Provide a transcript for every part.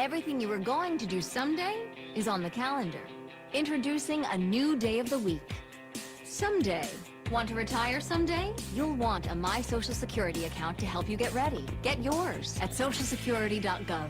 Everything you were going to do someday is on the calendar. Introducing a new day of the week. Someday. Want to retire someday? You'll want a My Social Security account to help you get ready. Get yours at socialsecurity.gov.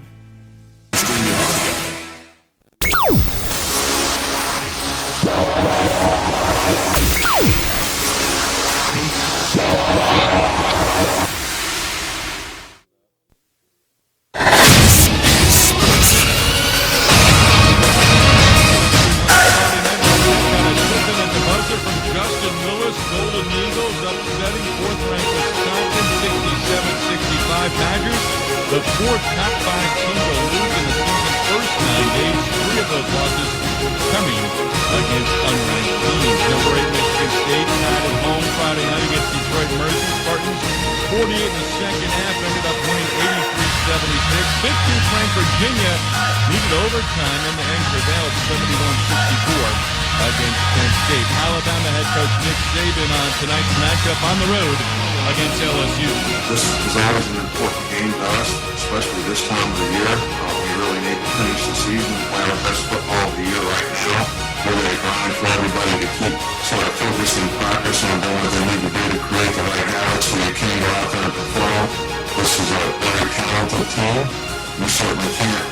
The fourth top five team to lose in the season's first 9 days. 3 of those losses coming against unranked teams. Number 8 Michigan State tied at home Friday night against Detroit Mercy. Spartans 48 in the second half, ended up winning 83-76. 15th ranked Virginia needed overtime in the end prevailed 71-64 against Penn State. Alabama head coach Nick Saban on tonight's matchup on the road against LSU. This is always an important game to us, especially this time of the year. We really need to finish the season and play our best football of the year right now. We're really trying for everybody to keep sort of focused and practice on doing what they need to do to create the right habits so they can go out there and perform. This is a very talented team. We certainly can't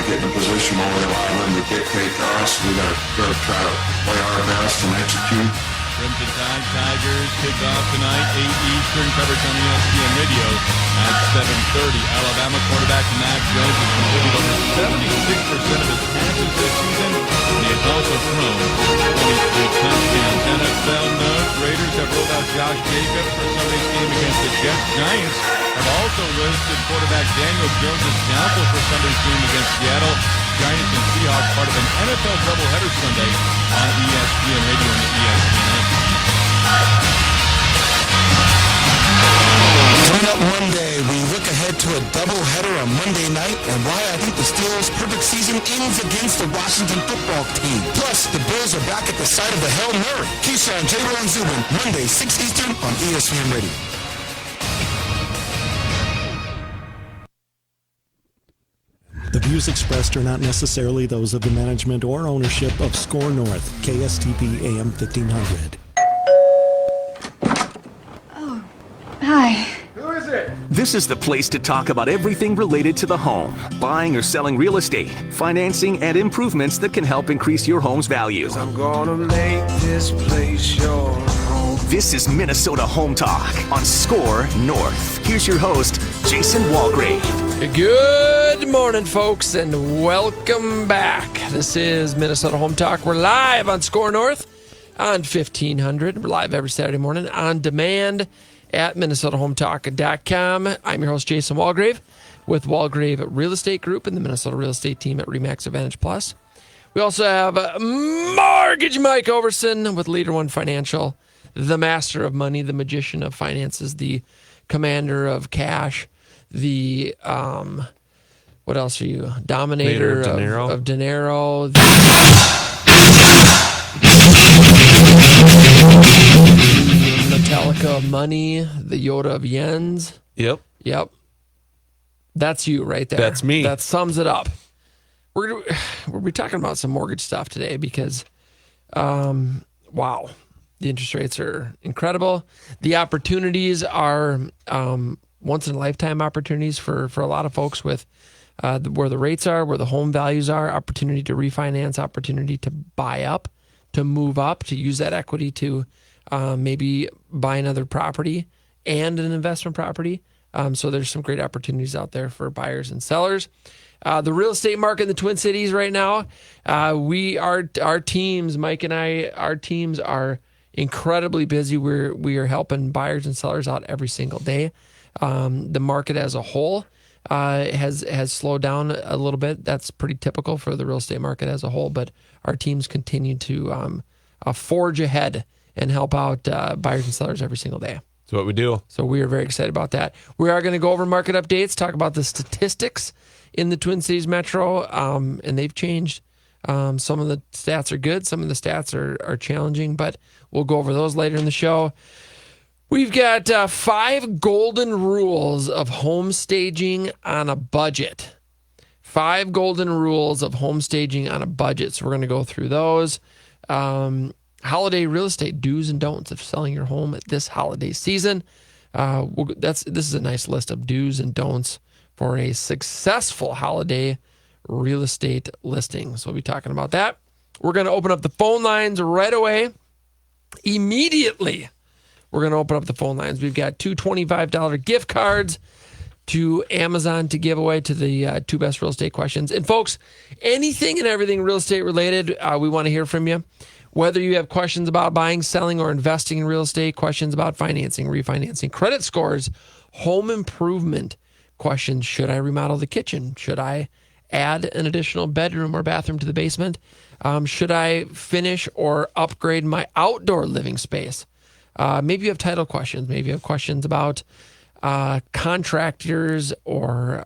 get in a position where we allow them to dictate to us. We got to try to play our best and execute. Crimson Tide Tigers kick off tonight, 8 Eastern, coverage on ESPN Radio at 7:30. Alabama quarterback Mac Jones has completed over 76% of his passes this season, and he has also thrown 23 touchdowns. NFL note, Raiders have ruled out Josh Jacobs for Sunday's game against the Jets. Giants have also listed quarterback Daniel Jones as doubtful for Sunday's game against Seattle. Giants and Seahawks part of an NFL doubleheader Sunday on ESPN Radio and the ESPN app. Coming up Monday, we look ahead to a doubleheader on Monday night and why I think the Steelers' perfect season ends against the Washington football team. Plus, the Bills are back at the site of the Hail Mary. Keyshawn, J-Ro, and Zubin, Monday, 6 Eastern on ESPN Radio. The views expressed are not necessarily those of the management or ownership of Score North, KSTP AM 1500. Oh, hi. Who is it? This is the place to talk about everything related to the home, buying or selling real estate, financing, and improvements that can help increase your home's value. I'm gonna make this place your home. This is Minnesota Home Talk on Score North. Here's your host, Jason Walgrave. Good morning, folks, and welcome back. This is Minnesota Home Talk. We're live on Score North on 1500. We're live every Saturday morning on demand at MinnesotaHometalk.com. I'm your host, Jason Walgrave, with Walgrave Real Estate Group and the Minnesota Real Estate Team at RE/MAX Advantage Plus. We also have Mortgage Mike Overson with LeaderOne Financial, the master of money, the magician of finances, the commander of cash, the what else are you? Dominator of dinero. Metallica of money, the Yoda of yens. Yep. That's you right there. That's me. That sums it up. We'll be talking about some mortgage stuff today because, wow, the interest rates are incredible. The opportunities are once-in-a-lifetime opportunities for a lot of folks with where the rates are, where the home values are, opportunity to refinance, opportunity to buy up, to move up, to use that equity to maybe buy another property and an investment property. So there's some great opportunities out there for buyers and sellers. The real estate market in the Twin Cities right now, our teams, Mike and I, our teams are incredibly busy. We are helping buyers and sellers out every single day. The market as a whole has slowed down a little bit. That's pretty typical for the real estate market as a whole, but our teams continue to forge ahead and help out buyers and sellers every single day. That's what we do. So we are very excited about that. We are going to go over market updates, talk about the statistics in the Twin Cities Metro, and they've changed. Some of the stats are good. Some of the stats are challenging, but we'll go over those later in the show. We've got 5 golden rules of home staging on a budget. 5 golden rules of home staging on a budget. So we're going to go through those. Holiday real estate do's and don'ts of selling your home at this holiday season. This is a nice list of do's and don'ts for a successful holiday real estate listing. So we'll be talking about that. We're going to open up the phone lines right away. Immediately, we're going to open up the phone lines. We've got 2 $25 gift cards to Amazon to give away to the 2 best real estate questions. And folks, anything and everything real estate related, we want to hear from you. Whether you have questions about buying, selling, or investing in real estate, questions about financing, refinancing, credit scores, home improvement questions. Should I remodel the kitchen? Should I add an additional bedroom or bathroom to the basement? Should I finish or upgrade my outdoor living space? Maybe you have title questions. Maybe you have questions about contractors or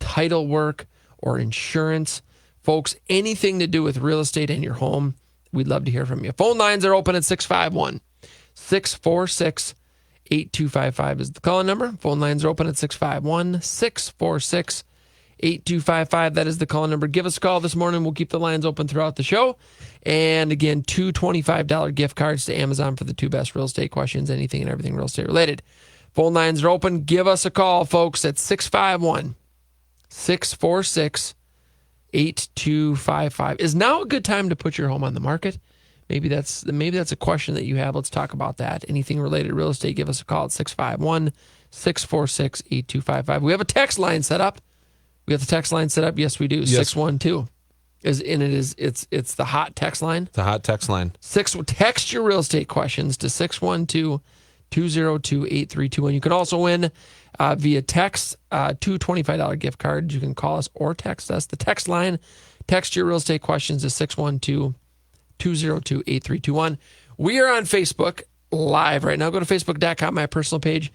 title work or insurance. Folks, anything to do with real estate in your home, we'd love to hear from you. Phone lines are open at 651-646-8255 is the calling number. Phone lines are open at 651-646-8255. That is the calling number. Give us a call this morning. We'll keep the lines open throughout the show. And again, 2 $25 gift cards to Amazon for the 2 best real estate questions, anything and everything real estate related. Phone lines are open. Give us a call, folks, at 651-646-8255. Is now a good time to put your home on the market? Maybe that's a question that you have. Let's talk about that. Anything related to real estate, give us a call at 651-646-8255. We have a text line set up. Yes, we do. Yes. 612 it's the hot text line. The hot text line. Text your real estate questions to 612-202-8321. You can also win via text 2 $25 gift cards. You can call us or text us. The text line, text your real estate questions to 612-202-8321. We are on Facebook live right now. Go to facebook.com, my personal page.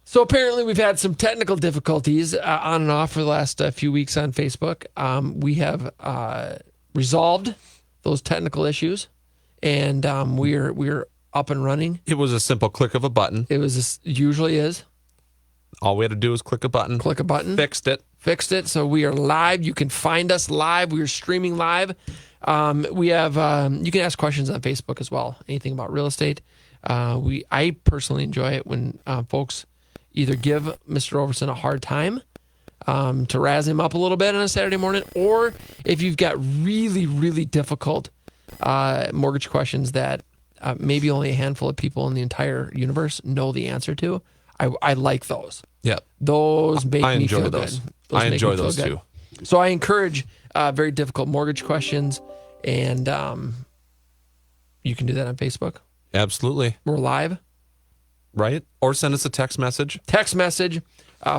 So apparently we've had some technical difficulties on and off for the last few weeks on Facebook. We have resolved those technical issues, and we're up and running. It was a simple click of a button. Usually is. All we had to do was click a button. Fixed it. So we are live. You can find us live. We are streaming live. We have you can ask questions on Facebook as well. Anything about real estate. I personally enjoy it when folks either give Mr. Overson a hard time to razz him up a little bit on a Saturday morning, or if you've got really, really difficult mortgage questions that maybe only a handful of people in the entire universe know the answer to. I like those. Yeah. Those make me feel those. good. I enjoy those too. So I encourage very difficult mortgage questions, and you can do that on Facebook. Absolutely. We're live. Right? Or send us a text message.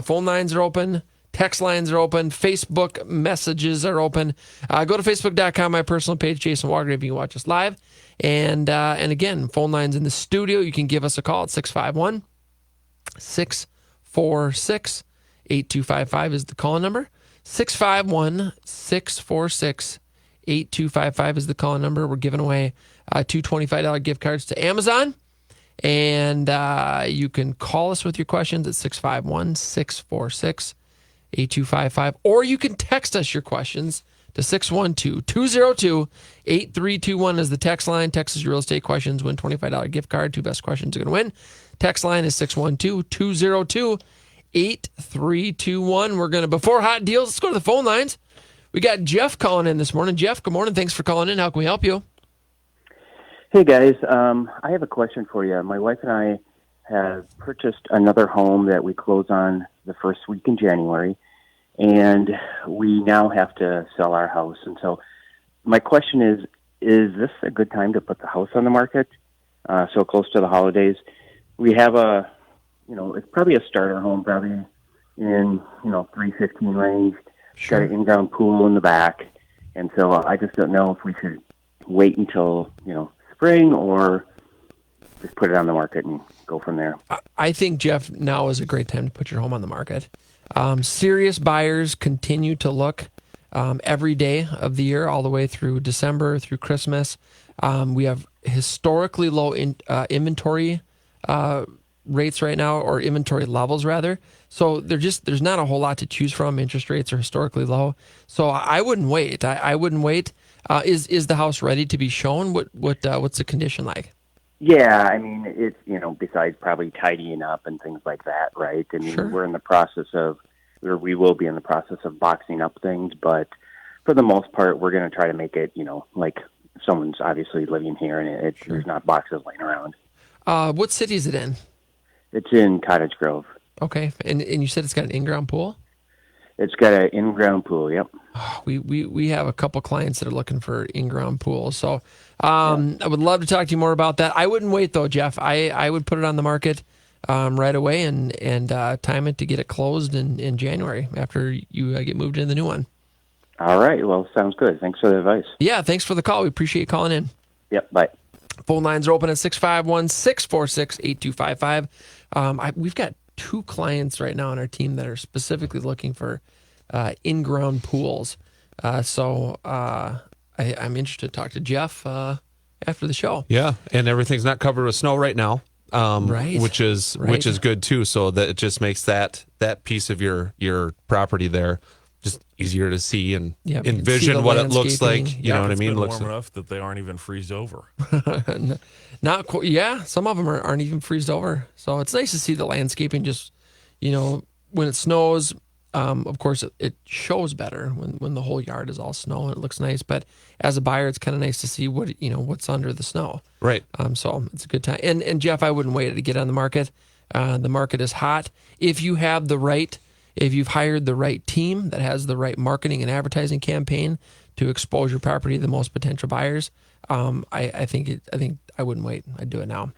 Phone lines are open. Text lines are open. Facebook messages are open. Go to facebook.com, my personal page, Jason Walgrave. You can watch us live. And again, phone lines in the studio. You can give us a call at 651-646-8255 is the call number. 651-646-8255 is the call number. We're giving away 2 $25 gift cards to Amazon. And you can call us with your questions at 651-646-8255. Or you can text us your questions to 612-202-8321 is the text line. Text us your real estate questions. Win $25 gift card. 2 best questions are going to win. Text line is 612-202-8321. We're going to, before hot deals, let's go to the phone lines. We got Jeff calling in this morning. Jeff, good morning. Thanks for calling in. How can we help you? Hey, guys. I have a question for you. My wife and I have purchased another home that we close on the first week in January, and we now have to sell our house. And so my question is this a good time to put the house on the market so close to the holidays? We have it's probably a starter home, probably in, $315,000 range. Sure. Got an in-ground pool in the back. And so I just don't know if we should wait until, spring or just put it on the market and go from there. I think, Jeff, now is a great time to put your home on the market. Serious buyers continue to look every day of the year, all the way through December, through Christmas. We have historically low inventory rates right now, or inventory levels rather. So there's not a whole lot to choose from. Interest rates are historically low. So I wouldn't wait. I wouldn't wait. Is the house ready to be shown? What's the condition like? Yeah, I mean, it's, besides probably tidying up and things like that, right? I mean, we're in the process of, or we will be in the process of boxing up things, but for the most part, we're going to try to make it, like someone's obviously living here and there's not boxes laying around. What city is it in? It's in Cottage Grove. Okay, and you said it's got an in-ground pool? It's got an in-ground pool, yep. Oh, we have a couple clients that are looking for in-ground pools. So I would love to talk to you more about that. I wouldn't wait, though, Jeff. I would put it on the market right away and time it to get it closed in January after you get moved into the new one. All right. Well, sounds good. Thanks for the advice. Yeah, thanks for the call. We appreciate you calling in. Yep, bye. Phone lines are open at 651-646-8255. We've got 2 clients right now on our team that are specifically looking for in-ground pools. So I'm interested to talk to Jeff after the show. Yeah, and everything's not covered with snow right now, right? Which is good too. So that it just makes that piece of your property there just easier to see and envision what it looks like. You know what I mean? It's been warm enough that they aren't even freezed over. Not quite. Yeah, some of them aren't even freezed over. So it's nice to see the landscaping. Just when it snows, of course it shows better when the whole yard is all snow and it looks nice. But as a buyer, it's kind of nice to see what's under the snow. Right. So it's a good time. And Jeff, I wouldn't wait to get on the market. The market is hot. If you've hired the right team that has the right marketing and advertising campaign to expose your property to the most potential buyers, I think I wouldn't wait. I'd do it now.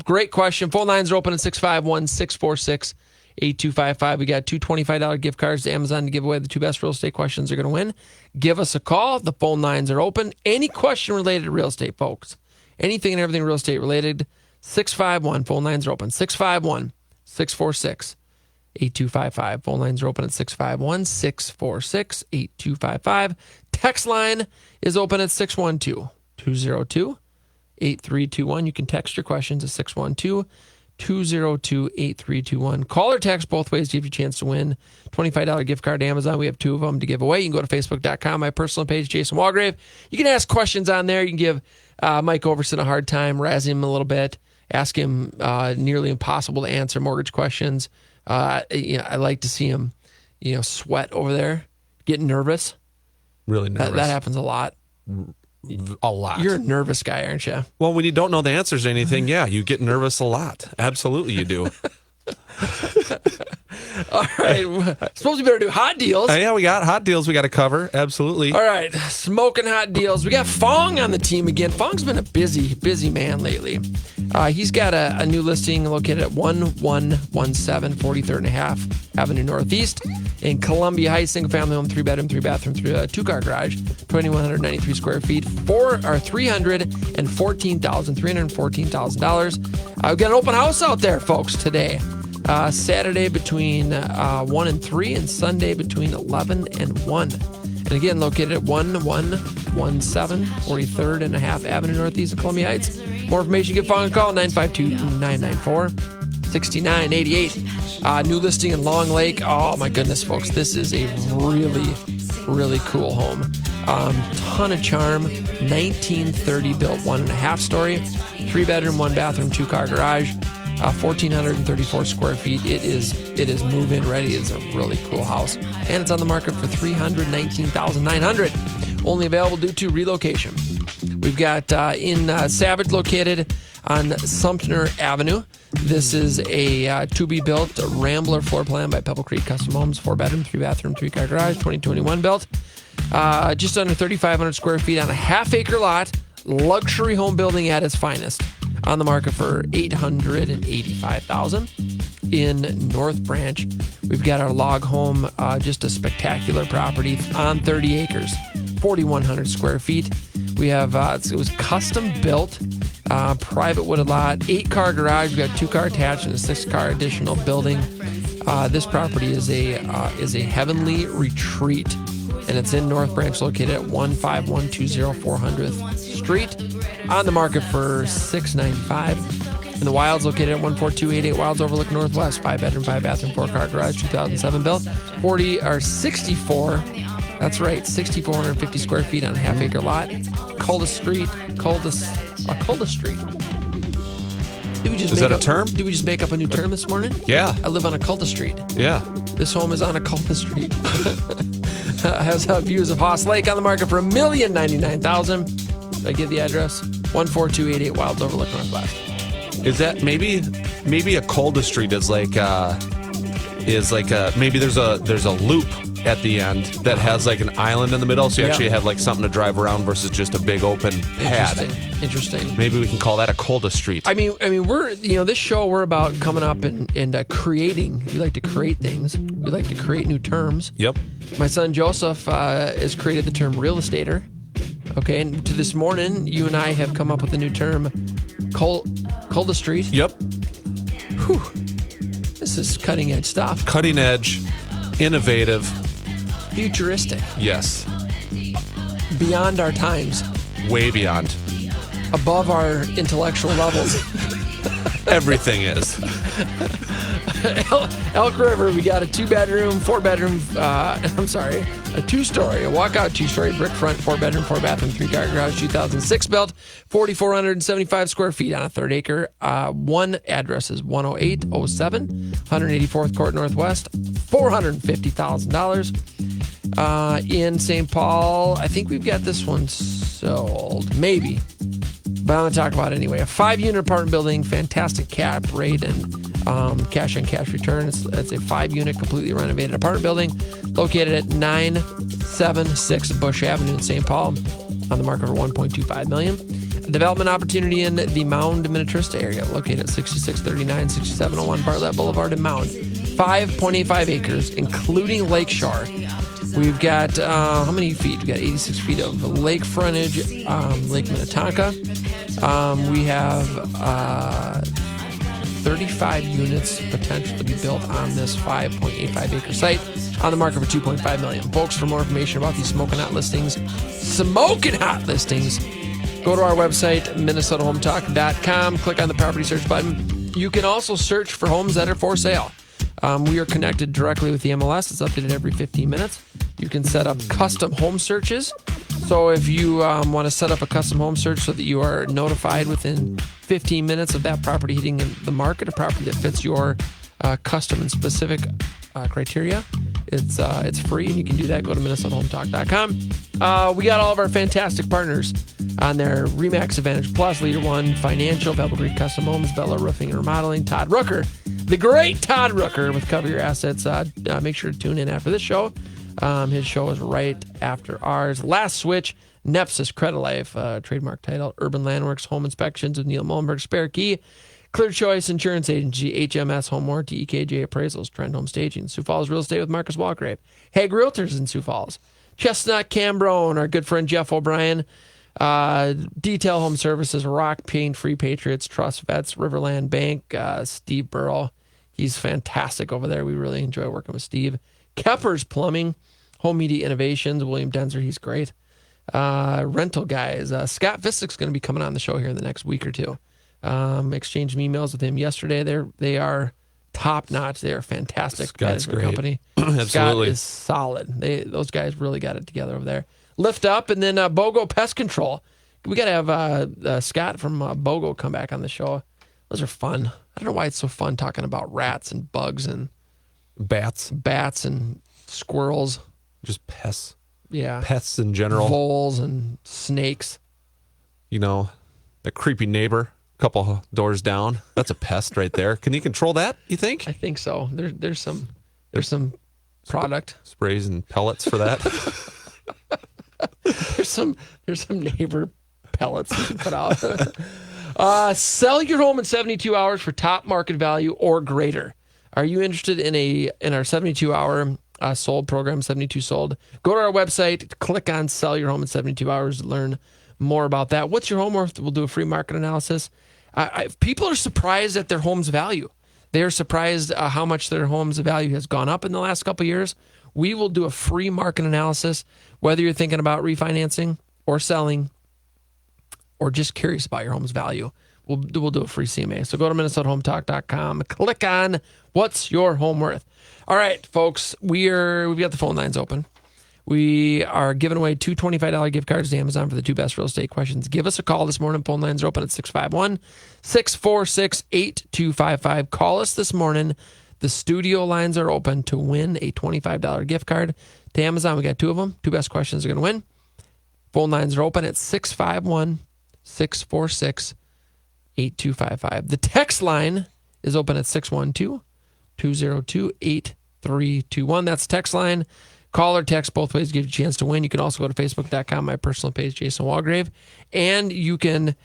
Great question. Phone lines are open at 651-646-8255. We got 2 $25 gift cards to Amazon to give away. The 2 best real estate questions are going to win. Give us a call. The phone lines are open. Any question related to real estate, folks. Anything and everything real estate related. 651. Phone lines are open. 651-646-8255. Phone lines are open at 651-646-8255. Text line is open at 612-202-8321. You can text your questions at 612-202-8321. Call or text both ways to give you a chance to win $25 gift card to Amazon. We have 2 of them to give away. You can go to Facebook.com, my personal page, Jason Walgrave. You can ask questions on there. You can give Mike Overson a hard time, razz him a little bit, ask him nearly impossible to answer mortgage questions. I like to see him, sweat over there, get nervous. Really nervous. That happens a lot. A lot. You're a nervous guy, aren't you? Well, when you don't know the answers to anything, yeah, you get nervous a lot. Absolutely, you do. All right. Suppose we better do hot deals. Yeah, we got hot deals we got to cover. Absolutely. All right. Smoking hot deals. We got Fong on the team again. Fong's been a busy man lately. He's got a new listing located at 1117 43rd and a half Avenue Northeast in Columbia Heights. Single family home, 3-bedroom, 3-bathroom, 2-car garage, 2,193 square feet, $314,000. We've got an open house out there, folks, today. Saturday between 1 and 3 and Sunday between 11 and 1. And again, located at 1117 43rd and a half Avenue Northeast of Columbia Heights. More information, give Fong a call, 952-994-6988. New listing in Long Lake. Oh, my goodness, folks. This is a really, really cool home. Ton of charm. 1930 built, 1.5 story. 3-bedroom, 1-bathroom, 2-car garage. 1,434 square feet. It is move-in ready. It's a really cool house. And it's on the market for $319,900. Only available due to relocation. We've got in Savage, located on Sumter Avenue. This is a to-be-built Rambler floor plan by Pebble Creek Custom Homes. 4-bedroom, 3-bathroom, 3-car garage, 2021 built. Just under 3,500 square feet on a half-acre lot. Luxury home building at its finest. On the market for $885,000 in North Branch. We've got our log home, just a spectacular property on 30 acres, 4,100 square feet. We have it was custom built, private wooded lot, 8-car garage. We've got 2-car attached and a 6-car additional building. This property is a heavenly retreat, and it's in North Branch, located at 15120 400th Street. On the market for $695,000. In the Wilds, located at 14288 Wilds, overlook Northwest. 5-bedroom, 5-bathroom, 4-car garage, 2007 built. 64. That's right, 6,450 square feet on a half-acre lot. Cul-de-street. Is that a term? Did we just make up a new term this morning? Yeah. I live on a cul-de-street. Yeah. This home is on a cul-de-street. Has views of Haas Lake, on the market for $1,099,000. Did I give the address? 14288 Wilds, overlook Northwest. Is that maybe a cul-de-street is like maybe there's a loop at the end that has like an island in the middle, so you actually have like something to drive around versus just a big open pad. Interesting. Maybe we can call that a cul-de-street. I mean, we're this show we're about coming up and creating. We like to create things. We like to create new terms. Yep. My son Joseph has created the term real estater. Okay, and to this morning, you and I have come up with a new term, cul-de-street. Yep. Whew. This is cutting edge stuff. Cutting edge, innovative, futuristic. Yes. Beyond our times. Way beyond. Above our intellectual levels. Everything is. Elk River, we got a 2-bedroom, 4-bedroom, a 2-story, a walkout 2-story, brick front, 4-bedroom, 4-bathroom, 3-car garage, 2006 built, 4,475 square feet on a 3rd acre. One address is 10807, 184th Court Northwest, $450,000. In St. Paul, I think we've got this one sold, maybe. But I'm going to talk about it anyway. A 5-unit apartment building, fantastic cap rate and cash on cash return. It's a 5-unit, completely renovated apartment building located at 976 Bush Avenue in St. Paul, on the market for $1.25 million. A development opportunity in the Mound, Minnetrista area, located at 6639, 6701 Bartlett Boulevard in Mound. 5.85 acres, including lakeshore. We've got, how many feet? We've got 86 feet of lake frontage, Lake Minnetonka. We have 35 units potential to be built on this 5.85 acre site, on the market for $2.5 million. Folks, for more information about these smoking hot listings, go to our website, minnesotahometalk.com. Click on the property search button. You can also search for homes that are for sale. We are connected directly with the MLS. It's updated every 15 minutes. You can set up custom home searches. So if you want to set up a custom home search so that you are notified within 15 minutes of that property hitting the market, a property that fits your custom and specific criteria, it's free, and you can do that. Go to minnesotahometalk.com. We got all of our fantastic partners on there: Remax Advantage Plus, LeaderOne Financial, Pebble Creek Custom Homes, Bella Roofing and Remodeling, Todd Rooker, the great Todd Rooker with Cover Your Assets. Make sure to tune in after this show. His show is right after ours. Last Switch, Nepsis Credit Life, trademark title, Urban Landworks Home Inspections with Neil Mullenberg, Spare Key, Clear Choice Insurance Agency, HMS Home Warranty, EKJ Appraisals, Trend Home Staging, Sioux Falls Real Estate with Marcus Walgrave, Hague Realtors in Sioux Falls, Chestnut Cambron, our good friend Jeff O'Brien, Detail Home Services, Rock Paint, Free Patriots, Trust Vets, Riverland Bank, Steve Burrow. He's fantastic over there. We really enjoy working with Steve. Kepper's Plumbing, Home Media Innovations, William Denzer, he's great. Rental guys, Scott Vistick's going to be coming on the show here in the next week or two. Exchanged emails with him yesterday. They are top notch. They are fantastic. Scott's great. Company. Absolutely. Scott is solid. Those guys really got it together over there. Lift Up, and then BOGO Pest Control. We got to have Scott from BOGO come back on the show. Those are fun. I don't know why it's so fun talking about rats and bugs and bats and squirrels. Just pests. Yeah. Pests in general. Voles and snakes. You know, that creepy neighbor a couple doors down. That's a pest right there. Can you control that, you think? I think so. There's some product. Sprays and pellets for that. There's some neighbor pellets you can put out. Sell your home in 72 hours for top market value or greater. Are you interested in our 72-hour sold program, 72 Sold? Go to our website, click on Sell Your Home in 72 Hours to learn more about that. What's your home worth? We'll do a free market analysis. People are surprised at their home's value. They're surprised how much their home's value has gone up in the last couple of years. We will do a free market analysis, whether you're thinking about refinancing or selling or just curious about your home's value. we'll do a free CMA. So go to MinnesotaHometalk.com, click on What's Your Home Worth. All right, folks, we've got the phone lines open. We are giving away 2 $25 gift cards to Amazon for the 2 best real estate questions. Give us a call this morning. Phone lines are open at 651-646-8255. Call us this morning. The studio lines are open to win a $25 gift card to Amazon. We got 2 of them. 2 best questions are going to win. Phone lines are open at 651-646-8255. The text line is open at 612-202-8321. That's the text line. Call or text both ways, give you a chance to win. You can also go to Facebook.com, my personal page, Jason Walgrave, and you can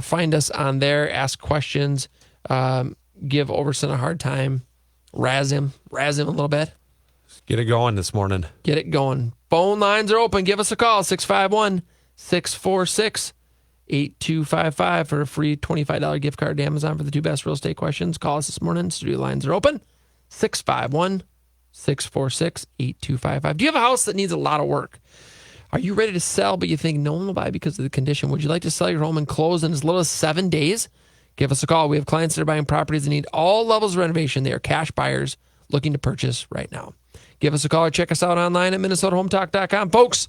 find us on there, ask questions, give Overson a hard time, razz him a little bit. Get it going this morning. Get it going. Phone lines are open. Give us a call, 651-646-8255 for a free $25 gift card to Amazon for the 2 best real estate questions. Call us this morning. Studio lines are open, 651-646-8255. Do you have a house that needs a lot of work? Are you ready to sell, but you think no one will buy because of the condition? Would you like to sell your home and close in as little as 7 days? Give us a call. We have clients that are buying properties that need all levels of renovation. They are cash buyers looking to purchase right now. Give us a call or check us out online at MinnesotaHometalk.com. Folks,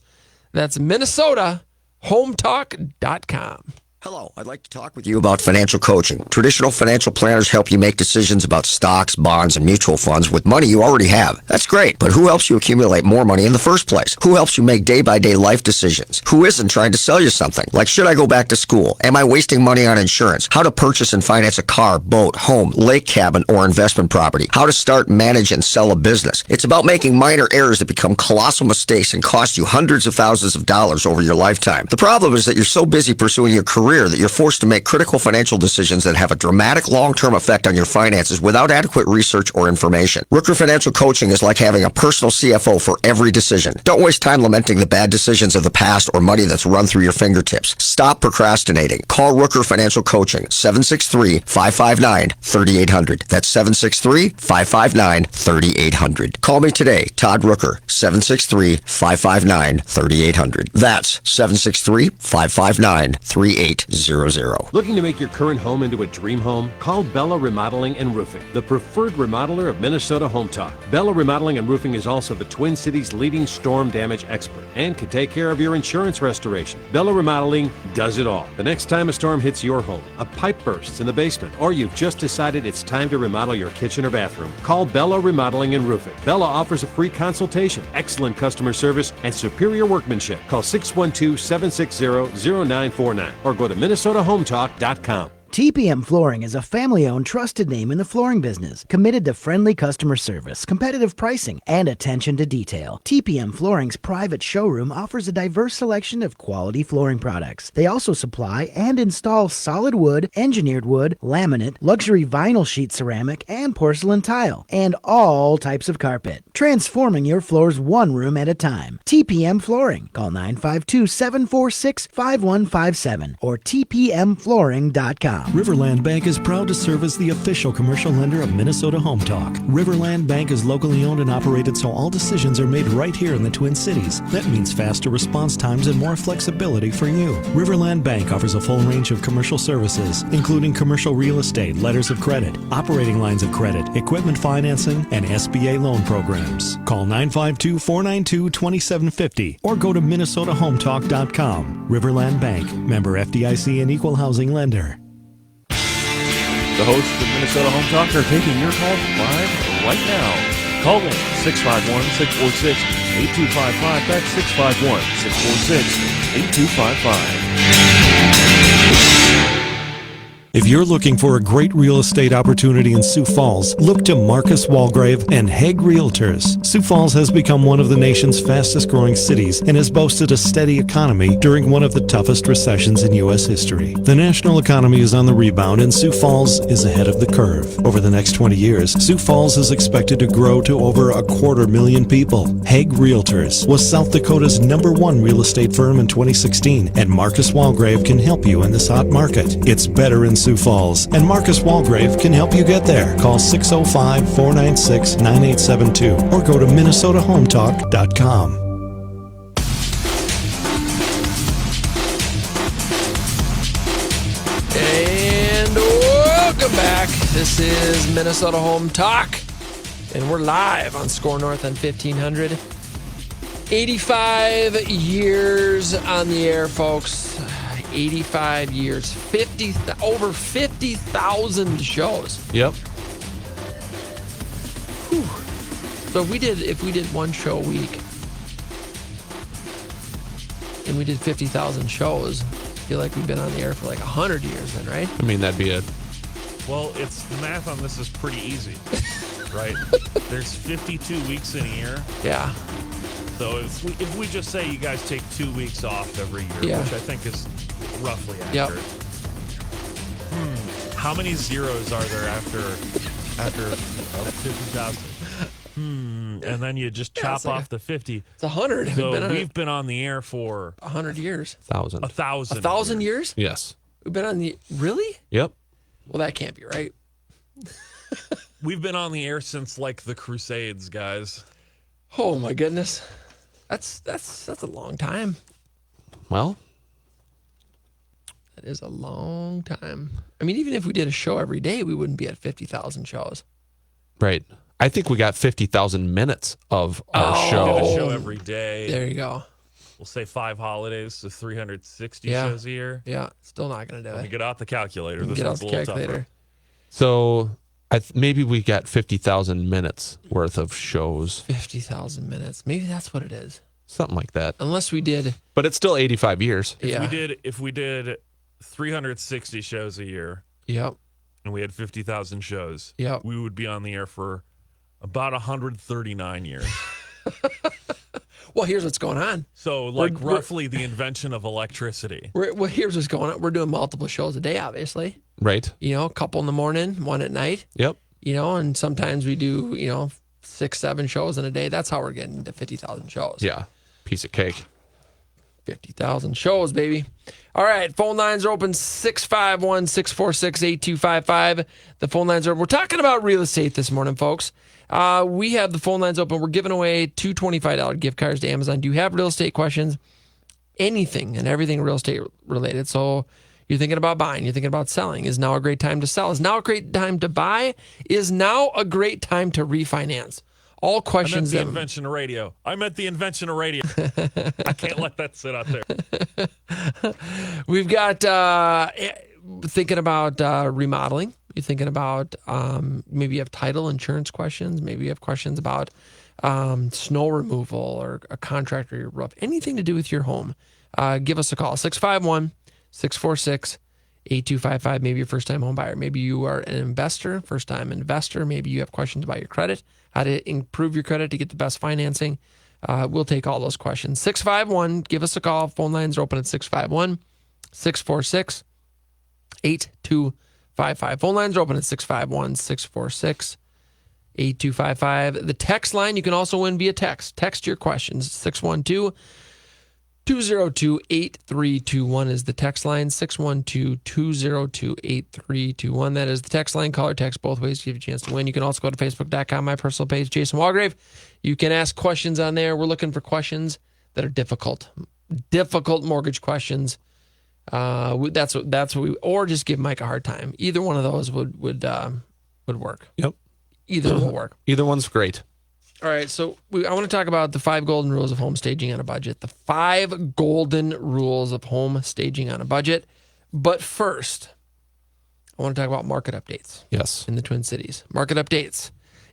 that's MinnesotaHometalk.com. Hello, I'd like to talk with you about financial coaching. Traditional financial planners help you make decisions about stocks, bonds, and mutual funds with money you already have. That's great, but who helps you accumulate more money in the first place? Who helps you make day-by-day life decisions? Who isn't trying to sell you something? Like, should I go back to school? Am I wasting money on insurance? How to purchase and finance a car, boat, home, lake cabin, or investment property? How to start, manage, and sell a business? It's about making minor errors that become colossal mistakes and cost you hundreds of thousands of dollars over your lifetime. The problem is that you're so busy pursuing your career that you're forced to make critical financial decisions that have a dramatic long-term effect on your finances without adequate research or information. Rooker Financial Coaching is like having a personal CFO for every decision. Don't waste time lamenting the bad decisions of the past or money that's run through your fingertips. Stop procrastinating. Call Rooker Financial Coaching, 763-559-3800. That's 763-559-3800. Call me today, Todd Rooker, 763-559-3800. That's 763-559-3800. Looking to make your current home into a dream home? Call Bella Remodeling and Roofing, the preferred remodeler of Minnesota Home Talk. Bella Remodeling and Roofing is also the Twin Cities' leading storm damage expert and can take care of your insurance restoration. Bella Remodeling does it all. The next time a storm hits your home, a pipe bursts in the basement, or you've just decided it's time to remodel your kitchen or bathroom, call Bella Remodeling and Roofing. Bella offers a free consultation, excellent customer service, and superior workmanship. Call 612-760-0949 or go to MinnesotaHometalk.com. TPM Flooring is a family-owned, trusted name in the flooring business, committed to friendly customer service, competitive pricing, and attention to detail. TPM Flooring's private showroom offers a diverse selection of quality flooring products. They also supply and install solid wood, engineered wood, laminate, luxury vinyl sheet ceramic, and porcelain tile, and all types of carpet, transforming your floors one room at a time. TPM Flooring. Call 952-746-5157 or tpmflooring.com. Riverland Bank is proud to serve as the official commercial lender of Minnesota Home Talk. Riverland Bank is locally owned and operated, so all decisions are made right here in the Twin Cities. That means faster response times and more flexibility for you. Riverland Bank offers a full range of commercial services, including commercial real estate, letters of credit, operating lines of credit, equipment financing, and SBA loan programs. Call 952-492-2750 or go to MinnesotaHometalk.com. Riverland Bank, member FDIC and equal housing lender. The hosts of Minnesota Home Talk are taking your calls live right now. Call in 651-646-8255. That's 651-646-8255. If you're looking for a great real estate opportunity in Sioux Falls, look to Marcus Walgrave and Hague Realtors. Sioux Falls has become one of the nation's fastest growing cities and has boasted a steady economy during one of the toughest recessions in U.S. history. The national economy is on the rebound and Sioux Falls is ahead of the curve. Over the next 20 years, Sioux Falls is expected to grow to over 250,000 people. Hague Realtors was South Dakota's #1 real estate firm in 2016, and Marcus Walgrave can help you in this hot market. It's better in Sioux Falls, and Marcus Walgrave can help you get there. Call 605-496-9872 or go to MinnesotaHometalk.com. Welcome back. This is Minnesota Home Talk, and we're live on Score North on 1500. 85 years on the air, folks. 85 years. Over 50,000 shows. Yep. Whew. So if we did one show a week, and we did 50,000 shows, I feel like we've been on the air for like 100 years then, right? I mean, that'd be a... Well, the math on this is pretty easy, right? There's 52 weeks in a year. Yeah. So if we just say you guys take 2 weeks off every year, which I think is roughly accurate. Yep. How many zeros are there after 50,000? And then you just chop off the 50. It's 100. So we've been on the air for 100 years. 1,000. 1,000. 1,000 years? Yes. We've been on the... Really? Yep. Well, that can't be right. We've been on the air since like the Crusades, guys. Oh my goodness. That's a long time. Well, that is a long time. I mean, even if we did a show every day, we wouldn't be at 50,000 shows. Right. I think we got 50,000 minutes of our show. A show every day. There you go. We'll say 5 holidays, so 360 Yeah. shows a year. Yeah, still not going to do Let me it. get out the calculator. This Get out one's a the little calculator. tougher. So maybe we got 50,000 minutes worth of shows. 50,000 minutes. Maybe that's what it is. Something like that. Unless we did. But it's still 85 years. If we did 360 shows a year. Yep. And we had 50,000 shows. Yep. We would be on the air for about 139 years. Well, here's what's going on. So, roughly the invention of electricity. Well, here's what's going on. We're doing multiple shows a day, obviously. Right. A couple in the morning, one at night. Yep. And sometimes we do, 6, 7 shows in a day. That's how we're getting to 50,000 shows. Yeah. Piece of cake. 50,000 shows, baby. All right. Phone lines are open 651-646-8255. The phone lines are open. We're talking about real estate this morning, folks. We have the phone lines open. We're giving away 2 $25 gift cards to Amazon. Do you have real estate questions? Anything and everything real estate related. So you're thinking about buying. You're thinking about selling. Is now a great time to sell? Is now a great time to buy? Is now a great time to refinance? All questions. I meant the invention of radio. I meant the invention of radio. I can't let that sit out there. We've got thinking about remodeling. You're thinking about maybe you have title insurance questions. Maybe you have questions about snow removal or a contractor, your roof, anything to do with your home. Give us a call, 651-646-8255. Maybe you're a first-time home buyer. Maybe you are an investor, first-time investor. Maybe you have questions about your credit, how to improve your credit to get the best financing. We'll take all those questions. 651, give us a call. Phone lines are open at 651-646-8255. Phone lines are open at 651-646-8255. The text line, you can also win via text. Text your questions. 612-202-8321 is the text line. 612-202-8321. That is the text line. Call or text both ways to give you a chance to win. You can also go to Facebook.com, my personal page, Jason Walgrave. You can ask questions on there. We're looking for questions that are difficult mortgage questions. That's what we, or just give Mike a hard time. Either one of those would work. Yep. Either will work. Either one's great. All right. So I want to talk about the 5 golden rules of home staging on a budget. The 5 golden rules of home staging on a budget. But first, I want to talk about market updates. Yes. In the Twin Cities. Market updates.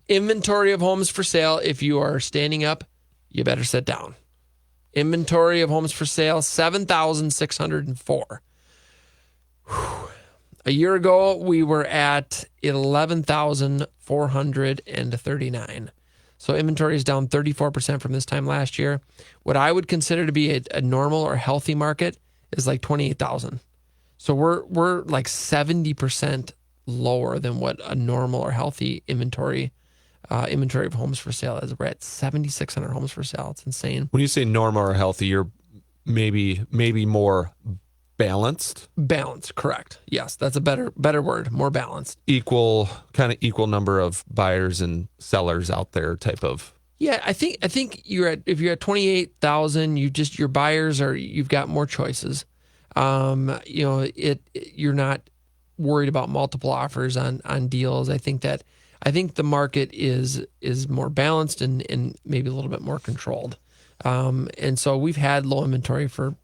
Inventory of homes for sale. If you are standing up, you better sit down. Inventory of homes for sale, 7,604. A year ago, we were at 11,439. So inventory is down 34% from this time last year. What I would consider to be a normal or healthy market is like 28,000. So we're like 70% lower than what a normal or healthy inventory of homes for sale is. We're at 7,600 homes for sale. It's insane. When you say normal or healthy, you're maybe more balanced. Balanced, correct. Yes, that's a better word. More balanced. Equal number of buyers and sellers out there type of. Yeah, I think if you're at 28,000, your buyers you've got more choices. You're not worried about multiple offers on deals. I think the market is more balanced and maybe a little bit more controlled. And so we've had low inventory for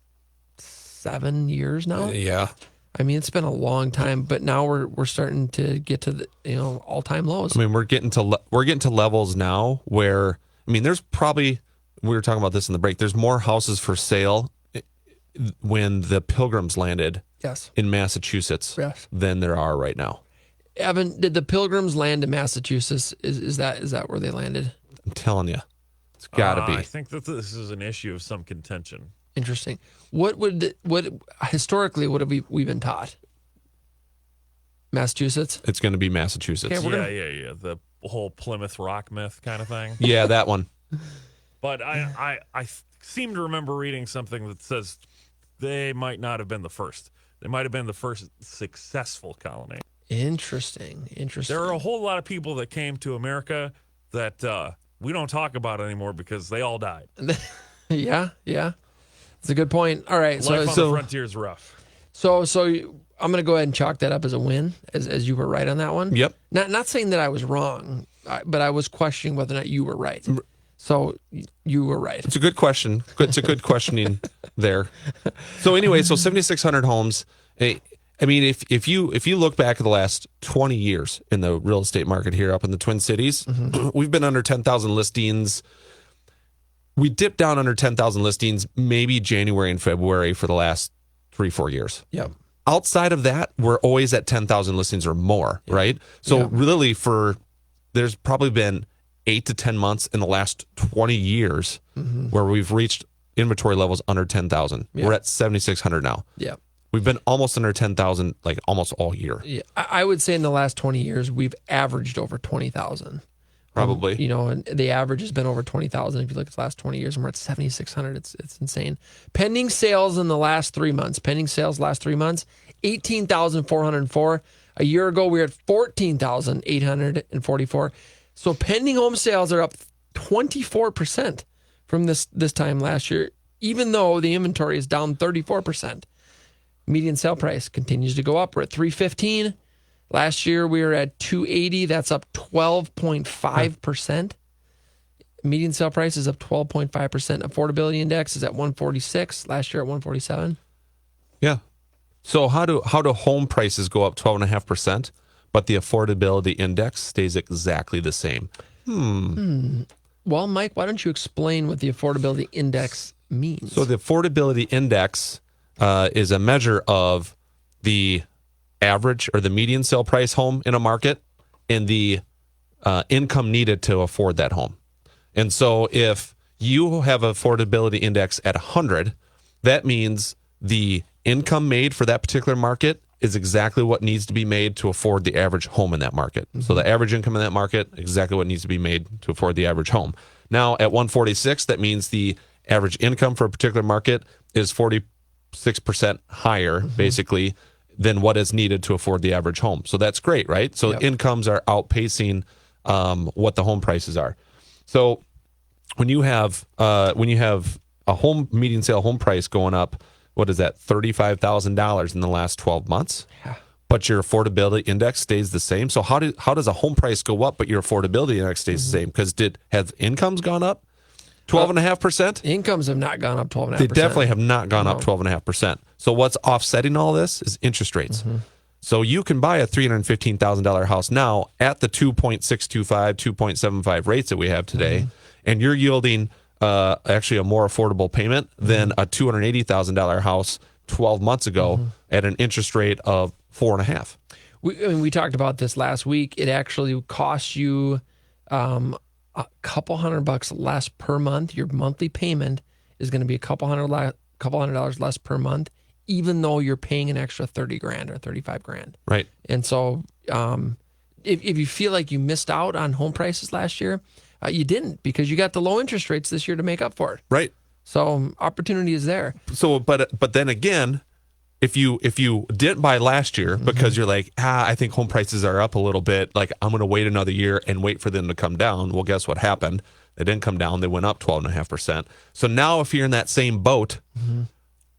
7 years now. Yeah. I mean, it's been a long time, but now we're starting to get to the all-time lows. I mean, we're getting to levels now where, I mean, there's probably, we were talking about this in the break, there's more houses for sale when the Pilgrims landed in Massachusetts than there are right now. Evan, did the Pilgrims land in Massachusetts? Is that where they landed? I'm telling you, it's got to be. I think that this is an issue of some contention. Interesting. What historically would have we been taught? Massachusetts? It's going to be Massachusetts. Okay, yeah. The whole Plymouth Rock myth kind of thing. Yeah, that one. But I seem to remember reading something that says they might not have been the first. They might have been the first successful colony. Interesting. There are a whole lot of people that came to America that we don't talk about anymore because they all died. Yeah. That's a good point. All right. Life on the frontier is rough. So I'm going to go ahead and chalk that up as a win, as you were right on that one. Yep. Not saying that I was wrong, but I was questioning whether or not you were right. So you were right. It's a good question. It's a good questioning there. So anyway, 7,600 homes. I mean, if you look back at the last 20 years in the real estate market here up in the Twin Cities, we've been under 10,000 listings. We dipped down under 10,000 listings maybe January and February for the last 3-4 years. Yeah. Outside of that, we're always at 10,000 listings or more, right? So really there's probably been 8 to 10 months in the last 20 years where we've reached inventory levels under 10,000. We're at 7,600 now. Yeah. We've been almost under 10,000 like almost all year. Yeah. I would say in the last 20 years, we've averaged over 20,000. Probably. And the average has been over 20,000 if you look at the last 20 years, and we're at 7,600. It's insane. Pending sales in the last 3 months. 18,404. A year ago, we were at 14,844. So pending home sales are up 24% from this time last year, even though the inventory is down 34%. Median sale price continues to go up. We're at $315. Last year, we were at $280. That's up 12.5%. Median sale price is up 12.5%. Affordability index is at 146. Last year at 147. Yeah. So how do home prices go up 12.5%, but the affordability index stays exactly the same? Well, Mike, why don't you explain what the affordability index means? So the affordability index is a measure of the average or the median sale price home in a market and the income needed to afford that home. And so if you have an affordability index at 100, that means the income made for that particular market is exactly what needs to be made to afford the average home in that market. So the average income in that market, exactly what needs to be made to afford the average home. Now at 146, that means the average income for a particular market is 46% higher, basically, than what is needed to afford the average home. So that's great, right? So incomes are outpacing what the home prices are. So when you have a home median sale home price going up, what is that, $35,000 in the last 12 months? Yeah. But your affordability index stays the same. So how does a home price go up, but your affordability index stays the same? Because have incomes gone up 12.5%? Incomes have not gone up 12.5%. They definitely have not gone up 12.5%. So what's offsetting all this is interest rates. So you can buy a $315,000 house now at the 2.625, 2.75 rates that we have today, and you're yielding actually a more affordable payment than a $280,000 house 12 months ago at an interest rate of 4.5%. We talked about this last week. It actually costs you a couple $100 less per month. Your monthly payment is going to be a couple $100 less per month, even though you're paying an extra $30,000 or $35,000. Right. And so, if you feel like you missed out on home prices last year, you didn't, because you got the low interest rates this year to make up for it. Right. So opportunity is there. So, but then again, if you didn't buy last year because you're like, I think home prices are up a little bit, like I'm going to wait another year and wait for them to come down. Well, guess what happened? They didn't come down. They went up 12.5%. So now if you're in that same boat,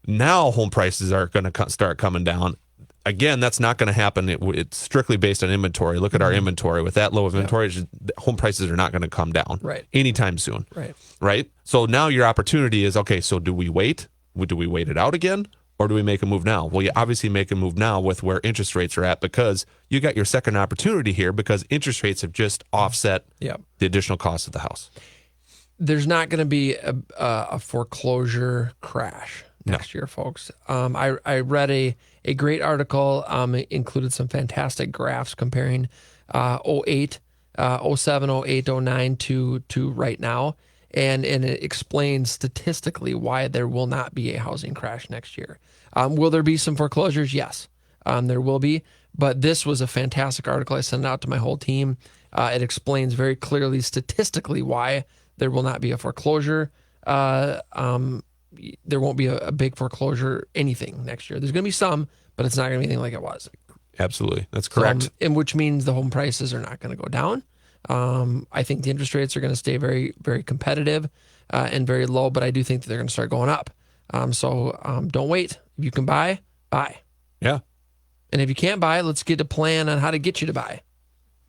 now home prices are going to start coming down. again, that's not going to happen. It's strictly based on inventory. Look at our inventory. With that low of inventory, home prices are not going to come down anytime soon. Right. So now your opportunity is, okay, so do we wait? Do we wait it out again? Or do we make a move now? Well, you obviously make a move now with where interest rates are at, because you got your second opportunity here, because interest rates have just offset the additional cost of the house. There's not going to be a foreclosure crash next year, folks. I read a great article. It included some fantastic graphs comparing 08, 07, 08, 09 to right now. And it explains statistically why there will not be a housing crash next year. Will there be some foreclosures? Yes, there will be. But this was a fantastic article. I sent it out to my whole team. It explains very clearly statistically why there will not be a foreclosure. There won't be a big foreclosure anything next year. There's going to be some, but it's not going to be anything like it was. Absolutely. That's correct. And which means the home prices are not going to go down. I think the interest rates are going to stay very, very competitive and very low, but I do think that they're going to start going up. So don't wait. If you can buy, buy. Yeah. And if you can't buy, let's get a plan on how to get you to buy,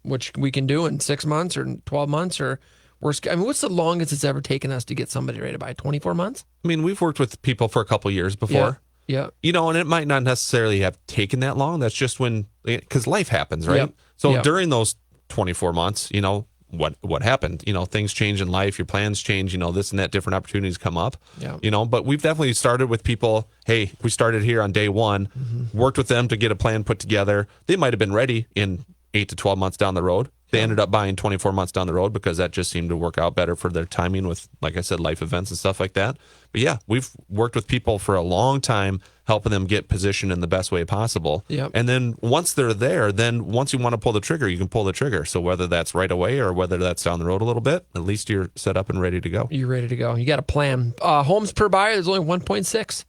which we can do in 6 months or 12 months or worse. I mean, what's the longest it's ever taken us to get somebody ready to buy? 24 months? I mean, we've worked with people for a couple of years before. Yeah. You know, and it might not necessarily have taken that long. That's just because life happens, right? So during those 24 months, you know, what happened? You know, things change in life, your plans change, you know, this and that, different opportunities come up. You know, but we've definitely started with people, hey, we started here on day one, worked with them to get a plan put together. They might have been ready in 8 to 12 months down the road. They ended up buying 24 months down the road because that just seemed to work out better for their timing with, like I said, life events and stuff like that. But yeah, we've worked with people for a long time, helping them get positioned in the best way possible. And then once they're there, then once you want to pull the trigger, you can pull the trigger. So whether that's right away or whether that's down the road a little bit, at least you're set up and ready to go. You're ready to go. You got a plan. Homes per buyer, there's only 1.6.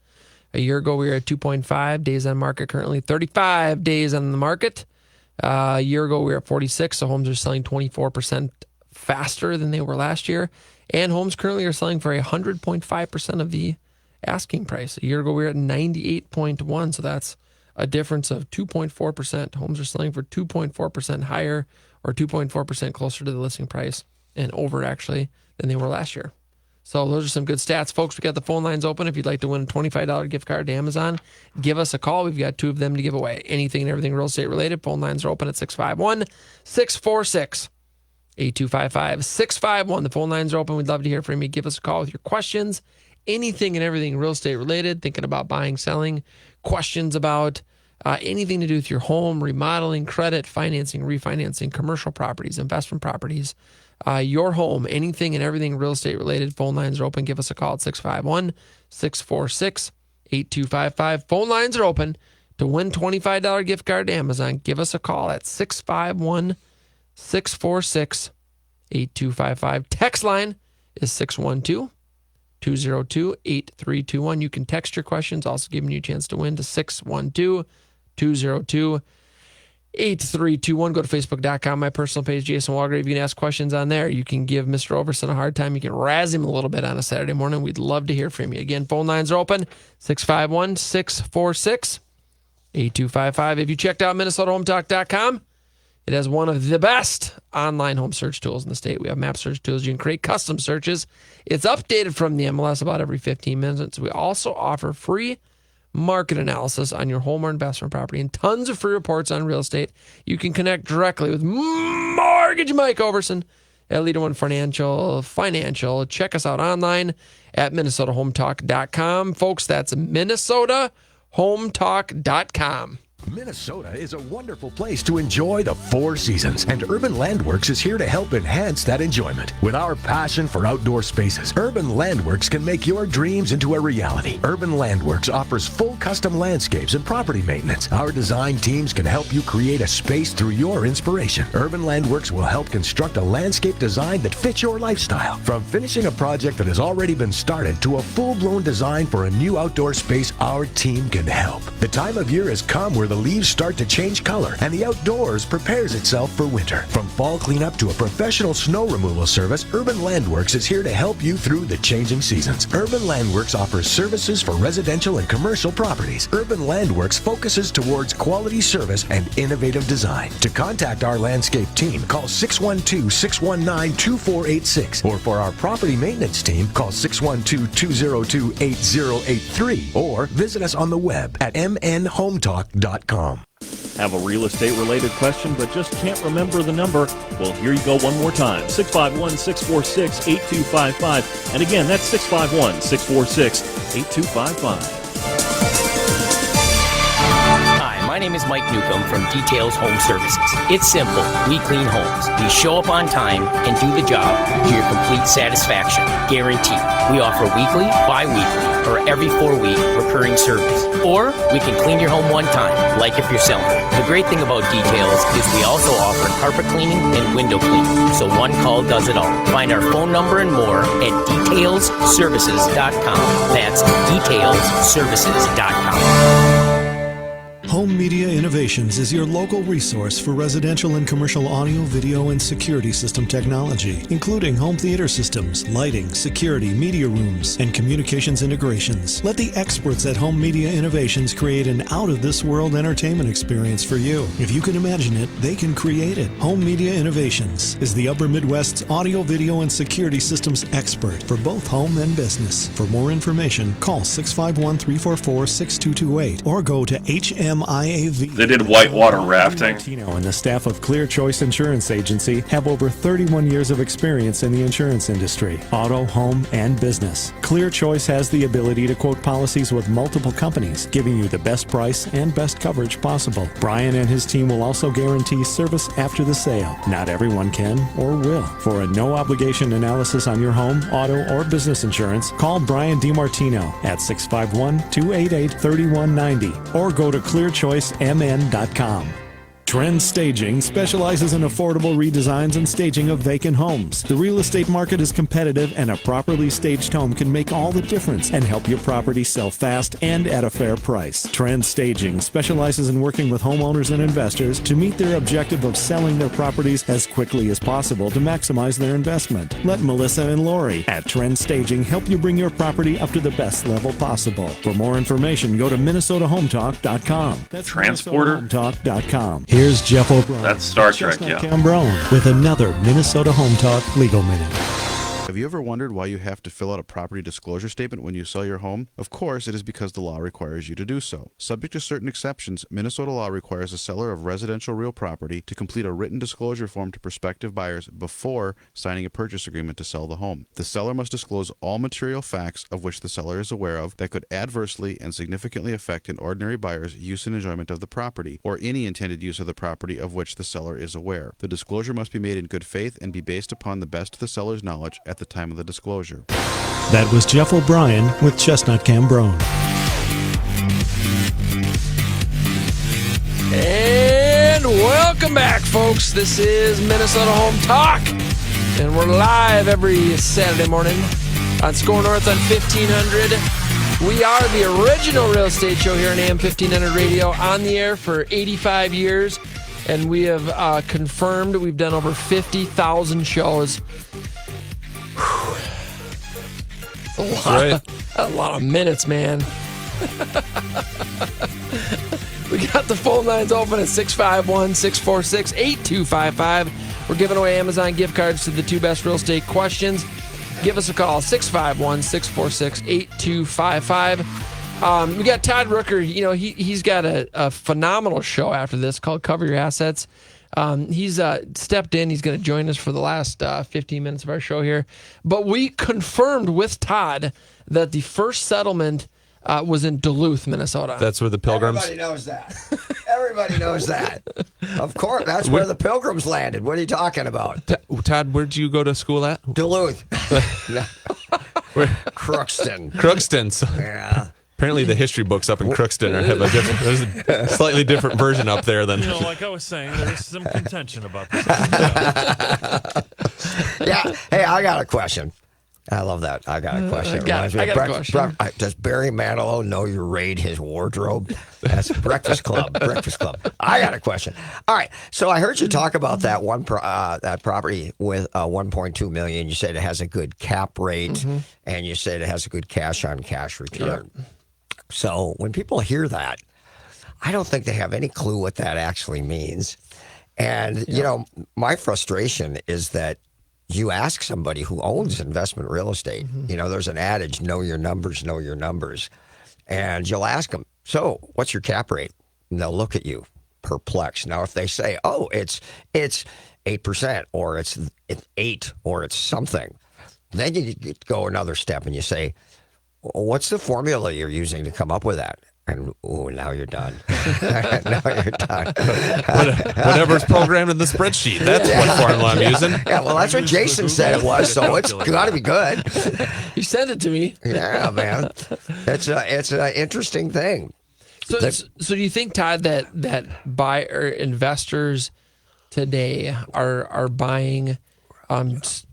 A year ago, we were at 2.5 days on market, currently 35 days on the market. A year ago, we were at 46, so homes are selling 24% faster than they were last year. And homes currently are selling for 100.5% of the asking price. A year ago, we were at 98.1, so that's a difference of 2.4%. Homes are selling for 2.4% higher or 2.4% closer to the listing price and over, actually, than they were last year. So those are some good stats. Folks, we got the phone lines open. If you'd like to win a $25 gift card to Amazon, give us a call. We've got 2 of them to give away. Anything and everything real estate related. Phone lines are open at 651-646-8255. 651. The phone lines are open. We'd love to hear from you. Give us a call with your questions. Anything and everything real estate related. Thinking about buying, selling. Questions about anything to do with your home, remodeling, credit, financing, refinancing, commercial properties, investment properties. Your home, anything and everything real estate related. Phone lines are open. Give us a call at 651-646-8255. Phone lines are open to win $25 gift card to Amazon. Give us a call at 651-646-8255. Text line is 612-202-8321. You can text your questions, also giving you a chance to win to 612-202-8321. Go to Facebook.com, my personal page, Jason Walgrave. You can ask questions on there. You can give Mr. Overson a hard time. You can razz him a little bit on a Saturday morning. We'd love to hear from you. Again, phone lines are open, 651-646-8255. If you checked out MinnesotaHometalk.com, it has one of the best online home search tools in the state. We have map search tools. You can create custom searches. It's updated from the MLS about every 15 minutes. We also offer free market analysis on your home or investment property and tons of free reports on real estate. You can connect directly with Mortgage Mike Overson at LeaderOne Financial. Check us out online at MinnesotaHometalk.com. Folks, that's MinnesotaHometalk.com. Minnesota is a wonderful place to enjoy the 4 seasons, and Urban Landworks is here to help enhance that enjoyment. With our passion for outdoor spaces, Urban Landworks can make your dreams into a reality. Urban Landworks offers full custom landscapes and property maintenance. Our design teams can help you create a space through your inspiration. Urban Landworks will help construct a landscape design that fits your lifestyle. From finishing a project that has already been started to a full-blown design for a new outdoor space, our team can help. The time of year has come where the the leaves start to change color and the outdoors prepares itself for winter. From fall cleanup to a professional snow removal service, Urban Landworks is here to help you through the changing seasons. Urban Landworks offers services for residential and commercial properties. Urban Landworks focuses towards quality service and innovative design. To contact our landscape team, call 612-619-2486. Or for our property maintenance team, call 612-202-8083. Or visit us on the web at mnhometalk.com. Have a real estate related question but just can't remember the number? Well, here you go one more time. 651-646-8255. And again, that's 651-646-8255. My name is Mike Newcomb from Details Home Services. It's simple. We clean homes. We show up on time and do the job to your complete satisfaction. Guaranteed. We offer weekly, bi-weekly, or every 4-week recurring service. Or we can clean your home one time, like if you're selling. The great thing about Details is we also offer carpet cleaning and window cleaning. So one call does it all. Find our phone number and more at detailsservices.com. That's detailsservices.com. Home Media Innovations is your local resource for residential and commercial audio, video, and security system technology, including home theater systems, lighting, security, media rooms, and communications integrations. Let the experts at Home Media Innovations create an out-of-this-world entertainment experience for you. If you can imagine it, they can create it. Home Media Innovations is the Upper Midwest's audio, video, and security systems expert for both home and business. For more information, call 651-344-6228 or go to HMIAV. They did whitewater rafting. Martino and the staff of Clear Choice Insurance Agency have over 31 years of experience in the insurance industry, auto, home, and business. Clear Choice has the ability to quote policies with multiple companies, giving you the best price and best coverage possible. Brian and his team will also guarantee service after the sale. Not everyone can or will. For a no-obligation analysis on your home, auto, or business insurance, call Brian DiMartino at 651-288-3190 or go to clearchoicemn.com. Trend Staging specializes in affordable redesigns and staging of vacant homes. The real estate market is competitive, and a properly staged home can make all the difference and help your property sell fast and at a fair price. Trend Staging specializes in working with homeowners and investors to meet their objective of selling their properties as quickly as possible to maximize their investment. Let Melissa and Lori at Trend Staging help you bring your property up to the best level possible. For more information, go to minnesotahometalk.com. That's Transporter? minnesotahometalk.com. Here's Jeff O'Brien. That's Star Trek, yeah. Cambrone with another Minnesota Home Talk Legal Minute. Have you ever wondered why you have to fill out a property disclosure statement when you sell your home? Of course, it is because the law requires you to do so. Subject to certain exceptions, Minnesota law requires a seller of residential real property to complete a written disclosure form to prospective buyers before signing a purchase agreement to sell the home. The seller must disclose all material facts of which the seller is aware of that could adversely and significantly affect an ordinary buyer's use and enjoyment of the property, or any intended use of the property of which the seller is aware. The disclosure must be made in good faith and be based upon the best of the seller's knowledge at the time of the disclosure. That was Jeff O'Brien with Chestnut Cambrone. And welcome back, folks. This is Minnesota Home Talk, and we're live every Saturday morning on Score North on 1500. We are the original real estate show here on AM 1500 Radio, on the air for 85 years, and we have confirmed we've done over 50,000 shows. A lot of minutes, man. We got the phone lines open at 651-646-8255. We're giving away Amazon gift cards to the two best real estate questions. Give us a call, 651-646-8255. We got Todd Rooker. You know, he's got a phenomenal show after this called Cover Your Assets. He's stepped in. He's going to join us for the last 15 minutes of our show here. But we confirmed with Todd that the first settlement was in Duluth, Minnesota. That's where the Pilgrims... Everybody knows that. Everybody knows that. Of course, that's where the Pilgrims landed. What are you talking about? Todd, where'd you go to school at? Duluth. Crookston. Yeah. Apparently the history books up in Crookston have there's a slightly different version up there than... You know, like I was saying, there's some contention about this. Yeah. Hey, I got a question. I love that. I got a question. I got a question. Does Barry Manilow know you raid his wardrobe? That's Breakfast Club. Breakfast Club. I got a question. All right. So I heard you talk about that that property with $1.2 million. You said it has a good cap rate, and you said it has a good cash-on-cash return. Yep. So when people hear that, I don't think they have any clue what that actually means. And, you know, my frustration is that you ask somebody who owns investment real estate, you know, there's an adage, know your numbers, know your numbers. And you'll ask them, so what's your cap rate? And they'll look at you perplexed. Now, if they say, oh, it's 8% or it's 8 or it's something, then you go another step and you say, what's the formula you're using to come up with that? And now you're done. Now you're done. Whatever's programmed in the spreadsheet. That's what formula I'm using. Yeah, well, that's what Jason said it was, so it's got to be good. You sent it to me. Yeah, man. It's an interesting thing. So do you think, Todd, that buyer investors today are buying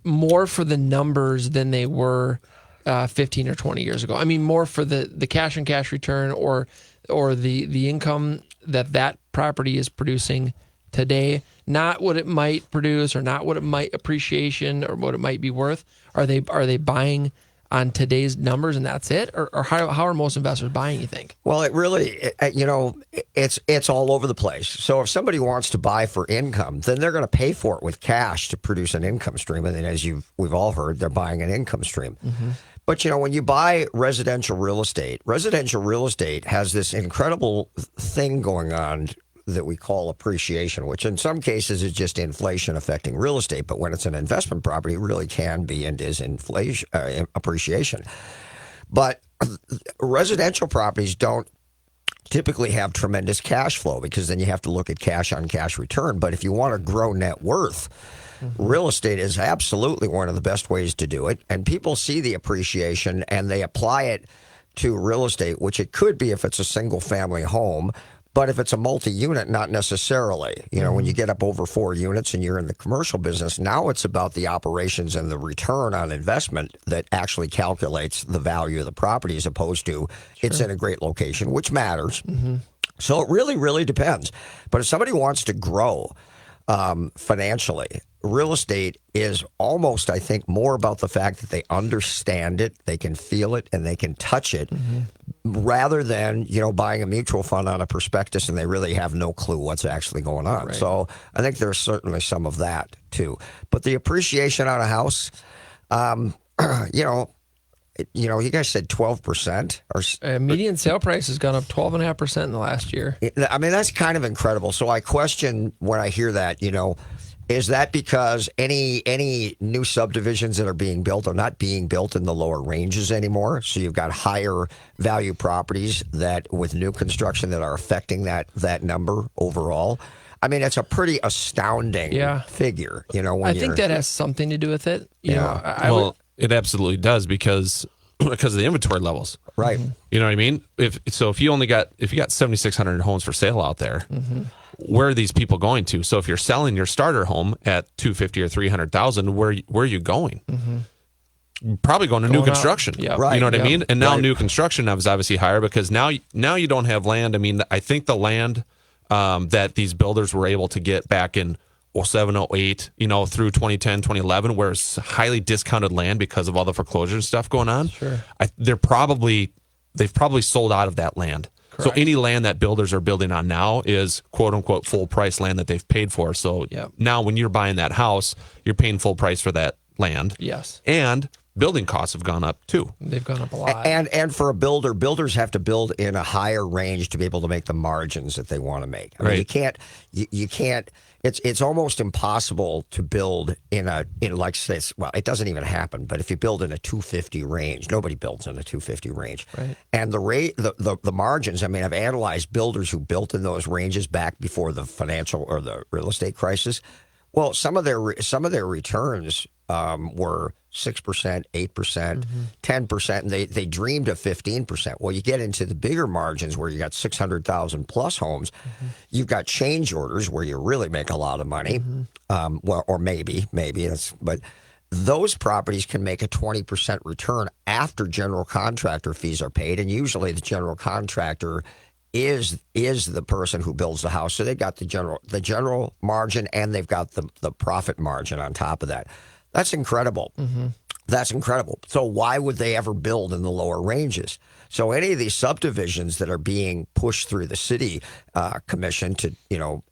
more for the numbers than they were 15 or 20 years ago? I mean, more for the cash and cash return or the income that property is producing today, not what it might produce or not what it might appreciation or what it might be worth. Are they buying on today's numbers and that's it? Or how are most investors buying, you think? Well, it really, it's all over the place. So if somebody wants to buy for income, then they're going to pay for it with cash to produce an income stream. And then as we've all heard, they're buying an income stream. Mm-hmm. But, when you buy residential real estate has this incredible thing going on that we call appreciation, which in some cases is just inflation affecting real estate. But when it's an investment property, it really can be and is inflation appreciation. But residential properties don't typically have tremendous cash flow because then you have to look at cash on cash return. But if you want to grow net worth, real estate is absolutely one of the best ways to do it. And people see the appreciation and they apply it to real estate, which it could be if it's a single family home. But if it's a multi-unit, not necessarily. When you get up over 4 units and you're in the commercial business, now it's about the operations and the return on investment that actually calculates the value of the property as opposed to it's in a great location, which matters. Mm-hmm. So it really, really depends. But if somebody wants to grow financially, real estate is almost, I think, more about the fact that they understand it, they can feel it, and they can touch it, rather than, buying a mutual fund on a prospectus and they really have no clue what's actually going on. Right. So I think there's certainly some of that, too. But the appreciation on a house, you guys said 12%. Or median sale price has gone up 12.5% in the last year. I mean, that's kind of incredible. So I question when I hear that, is that because any new subdivisions that are being built are not being built in the lower ranges anymore? So you've got higher value properties that with new construction that are affecting that number overall. I mean, it's a pretty astounding figure. I think that has something to do with it. It absolutely does because of the inventory levels. Right. You know what I mean? If you got 7,600 homes for sale out there, where are these people going to? So if you're selling your starter home at $250,000 or $300,000, where are you going? Probably going to new construction. Yeah. Right. You know what I mean? And now new construction is obviously higher because now you don't have land. I mean, I think the land that these builders were able to get back in 07, 08, through 2010, 2011, where it's highly discounted land because of all the foreclosure and stuff going on. Sure. They've probably sold out of that land. Correct. So any land that builders are building on now is quote unquote full price land that they've paid for. So now when you're buying that house, you're paying full price for that land. Yes. And building costs have gone up too. They've gone up a lot. And for a builder, builders have to build in a higher range to be able to make the margins that they want to make. I mean, you can't. It's almost impossible to build in like this. Well, it doesn't even happen. But if you build in a 250 range, nobody builds in a 250 range. Right. And the margins. I mean, I've analyzed builders who built in those ranges back before the financial or the real estate crisis. Well, some of their returns were 6%, 8%, 10%, and they dreamed of 15%. Well, you get into the bigger margins where you got 600,000 plus homes. You've got change orders where you really make a lot of money. Or maybe that's, but those properties can make a 20% return after general contractor fees are paid. And usually the general contractor is the person who builds the house. So they got the general margin, and they've got the profit margin on top of that. That's incredible. That's incredible. So why would they ever build in the lower ranges? So any of these subdivisions that are being pushed through the city commission to,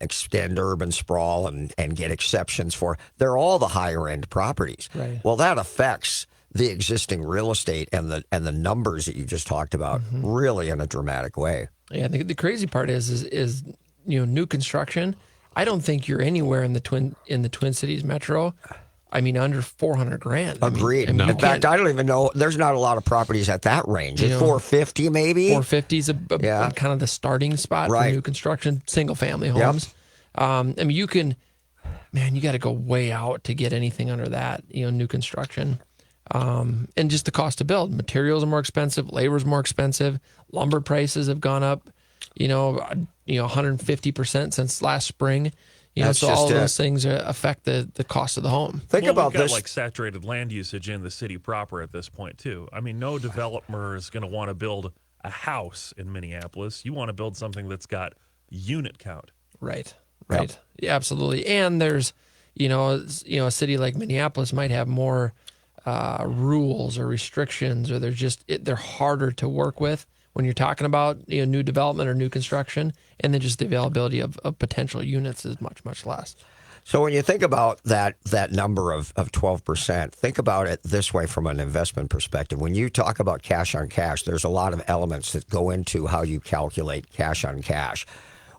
extend urban sprawl and get exceptions for, they're all the higher end properties. Right. Well, that affects the existing real estate and the numbers that you just talked about really in a dramatic way. Yeah, the crazy part is new construction. I don't think you're anywhere in the Twin Cities metro. I mean, under $400,000. Agreed. In fact, I don't even know. There's not a lot of properties at that range. It's $450,000 maybe. $450,000 is kind of the starting spot for new construction, single family homes. Yep. You got to go way out to get anything under that. New construction, and just the cost to build. Materials are more expensive. Labor is more expensive. Lumber prices have gone up. 150% since last spring. So all of those things affect the cost of the home. Think about we've got this. Like saturated land usage in the city proper at this point too. I mean, no developer is going to want to build a house in Minneapolis. You want to build something that's got unit count. Right. Yeah, absolutely. And there's, a city like Minneapolis might have more rules or restrictions, or they're harder to work with when you're talking about new development or new construction, and then just the availability of potential units is much, much less. So when you think about that number of 12%, think about it this way from an investment perspective. When you talk about cash on cash, there's a lot of elements that go into how you calculate cash on cash.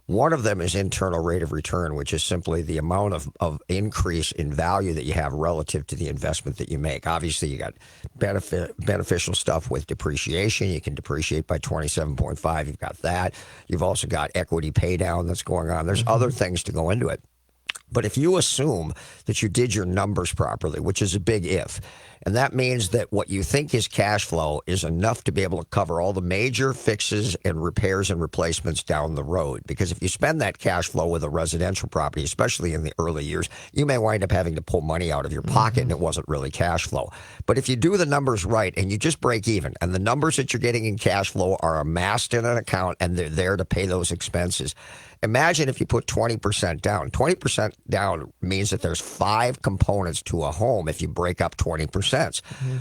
One of them is internal rate of return, which is simply the amount of increase in value that you have relative to the investment that you make. Obviously, you got beneficial stuff with depreciation. You can depreciate by 27.5. You've got that. You've also got equity pay down that's going on. There's other things to go into it. But if you assume that you did your numbers properly, which is a big if, and that means that what you think is cash flow is enough to be able to cover all the major fixes and repairs and replacements down the road. Because if you spend that cash flow with a residential property, especially in the early years, you may wind up having to pull money out of your pocket and it wasn't really cash flow. But if you do the numbers right and you just break even, and the numbers that you're getting in cash flow are amassed in an account and they're there to pay those expenses, imagine if you put 20% down. 20% down means that there's 5 components to a home if you break up 20%.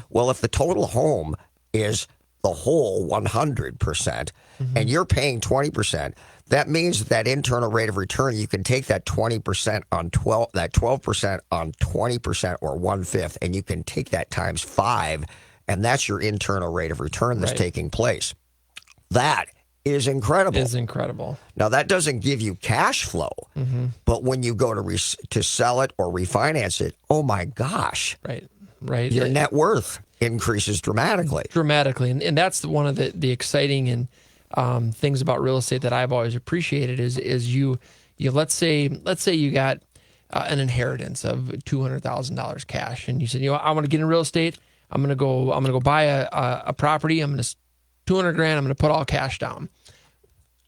Well, if the total home is the whole 100% and you're paying 20%, that means that internal rate of return, you can take that 20% on 12, that 12% on 20% or 1/5, and you can take that times 5, and that's your internal rate of return that's taking place. That is incredible. Is incredible. Now, that doesn't give you cash flow, but when you go to sell it or refinance it, oh my gosh. Right. Your net worth increases dramatically. And that's one of the exciting and things about real estate that I've always appreciated is you let's say you got an inheritance of $200,000 cash, and you said, I want to get in real estate. I'm gonna go buy a property. I'm gonna $200,000. I'm gonna put all cash down.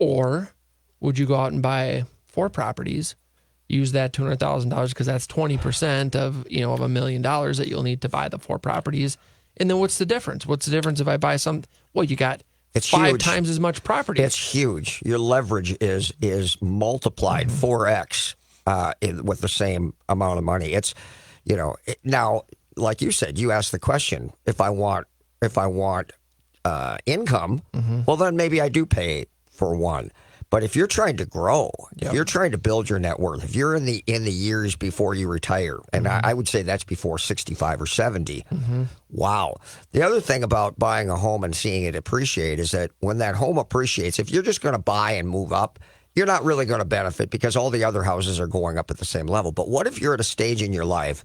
Or would you go out and buy 4 properties, use that $200,000 because that's 20% of $1 million that you'll need to buy the 4 properties, and then what's the difference? What's the difference if I buy some? Well, you got it's 5 huge. times as much property. It's huge. Your leverage is multiplied 4x with the same amount of money. It's now, like you said, you asked the question: if I want income, well, then maybe I do pay for one. But if you're trying to grow, if you're trying to build your net worth, if you're in the years before you retire, and I would say that's before 65 or 70, wow. The other thing about buying a home and seeing it appreciate is that when that home appreciates, if you're just going to buy and move up, you're not really going to benefit because all the other houses are going up at the same level. But what if you're at a stage in your life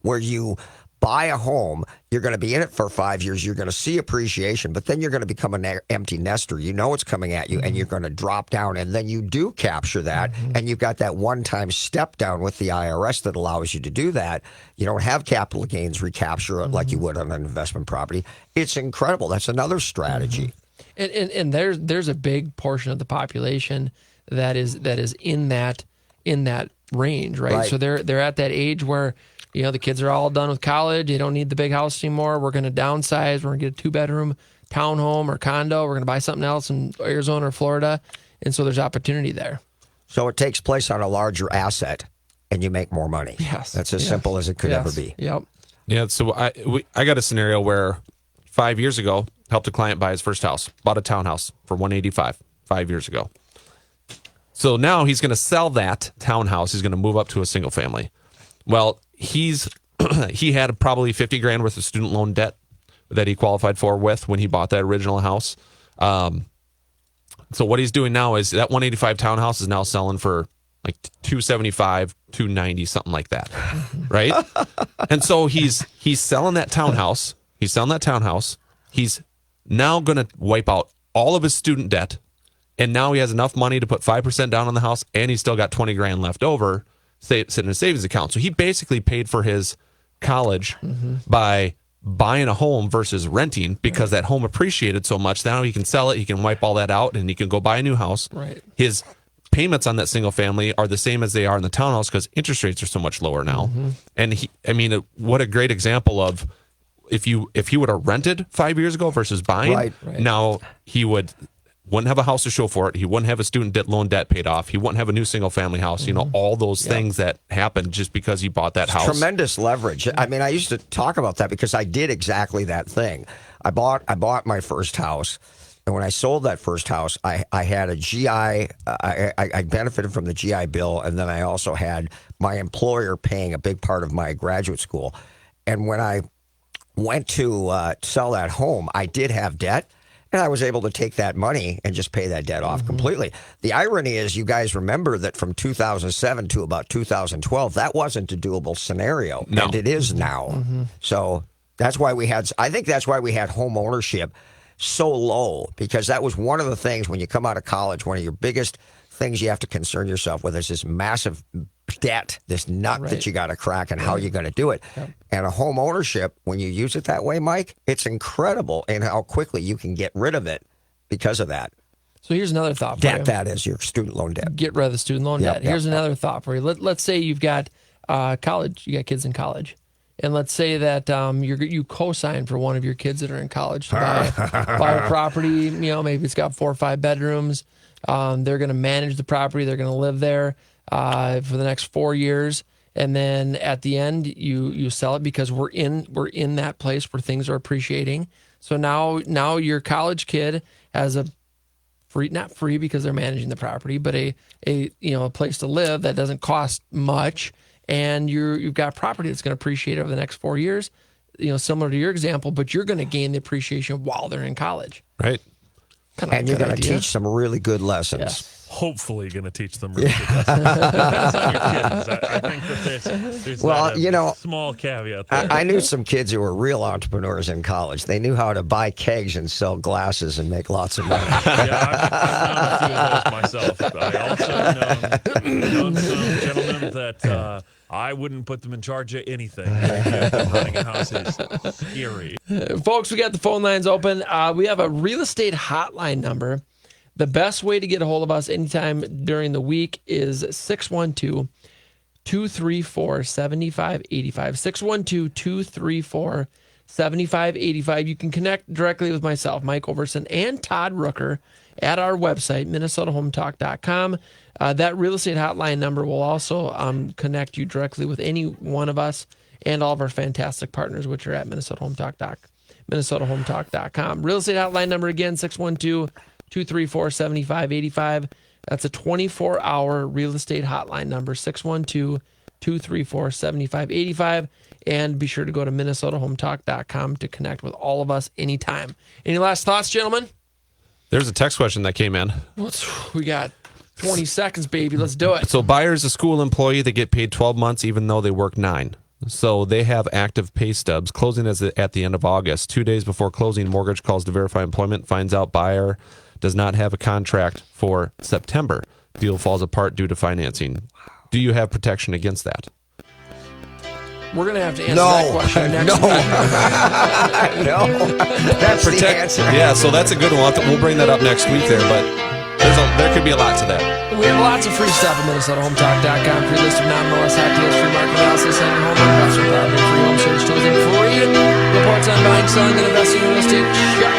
where you buy a home, you're going to be in it for 5 years, you're going to see appreciation, but then you're going to become an empty nester. You know it's coming at you, and you're going to drop down, and then you do capture that, and you've got that one-time step down with the IRS that allows you to do that. You don't have capital gains recapture it like you would on an investment property. It's incredible. That's another strategy. And there's a big portion of the population that is in that range, right? So they're at that age where The kids are all done with college. They don't need the big house anymore. We're going to downsize. We're going to get a 2-bedroom townhome or condo. We're going to buy something else in Arizona or Florida. And so there's opportunity there. So it takes place on a larger asset, and you make more money. Yes. That's as simple as it could ever be. Yep. Yeah, so I got a scenario where 5 years ago, helped a client buy his first house, bought a townhouse for $185 5 years ago. So now he's going to sell that townhouse. He's going to move up to a single family. Well, he had probably $50,000 worth of student loan debt that he qualified for when he bought that original house. So what he's doing now is that 185 townhouse is now selling for like $275, $290, something like that, right? And so he's selling that townhouse. He's now going to wipe out all of his student debt, and now he has enough money to put 5% down on the house, and he's still got $20,000 left over, sitting in a savings account. So he basically paid for his college by buying a home versus renting because that home appreciated so much. Now he can sell it, he can wipe all that out, and he can go buy a new house. Right. His payments on that single family are the same as they are in the townhouse because interest rates are so much lower now. And what a great example of if he would have rented 5 years ago versus buying, Right. now he wouldn't have a house to show for it. He wouldn't have a student loan debt paid off. He wouldn't have a new single family house. All those things that happened just because he bought that house. Tremendous leverage. I mean, I used to talk about that because I did exactly that thing. I bought my first house, and when I sold that first house, I had a GI. I benefited from the GI Bill, and then I also had my employer paying a big part of my graduate school. And when I went to sell that home, I did have debt. And I was able to take that money and just pay that debt off completely. The irony is, you guys remember that from 2007 to about 2012, that wasn't a doable scenario. No. And it is now. So that's why I think that's why we had home ownership so low, because that was one of the things when you come out of college, one of your biggest things you have to concern yourself with is this massive debt, this nut that you got to crack, and how you're going to do it. And a home ownership, when you use it that way, Mike, it's incredible in how quickly you can get rid of it because of that. So here's another thought for you. Debt, that is your student loan debt. Get rid of the student loan debt. Here's another thought for you. Let's say you've got college, you got kids in college. And let's say that you co-sign for one of your kids that are in college to buy a property. Maybe it's got 4 or 5 bedrooms. They're going to manage the property. They're going to live there for the next 4 years, and then at the end you sell it because we're in that place where things are appreciating. So now your college kid has a not free because they're managing the property, but a place to live that doesn't cost much, and you've got property that's going to appreciate over the next 4 years. Similar to your example, but you're going to gain the appreciation while they're in college. Right. And you're going to teach some really good lessons. Yes. Hopefully going to teach them really good lessons. Depends on your kids. I think that there's a small caveat there. I knew some kids who were real entrepreneurs in college. They knew how to buy kegs and sell glasses and make lots of money. I've known a few of those myself. I also known some gentlemen that I wouldn't put them in charge of anything. Running a house is scary. Folks, we got the phone lines open. We have a real estate hotline number. The best way to get a hold of us anytime during the week is 612-234-7585. 612-234-7585. You can connect directly with myself, Mike Overson, and Todd Rooker at our website, minnesotahometalk.com. That real estate hotline number will also connect you directly with any one of us and all of our fantastic partners, which are at minnesotahometalk.com. Real estate hotline number again, 612-234-7585. That's a 24-hour real estate hotline number, 612-234-7585. And be sure to go to minnesotahometalk.com to connect with all of us anytime. Any last thoughts, gentlemen? There's a text question that came in. We got 20 seconds, baby. Let's do it. So buyer's a school employee. They get paid 12 months even though they work 9. So they have active pay stubs. Closing is at the end of August. 2 days before closing, mortgage calls to verify employment, finds out buyer does not have a contract for September. Deal falls apart due to financing. Do you have protection against that? We're going to have to answer that question next time. No. That's the answer. Yeah, so that's a good one. We'll bring that up next week there, but there could be a lot to that. We have lots of free stuff at MinnesotaHometalk.com. Free list of non-MLS hot deals, free market analysis, and home investor selling and investing in real estate, check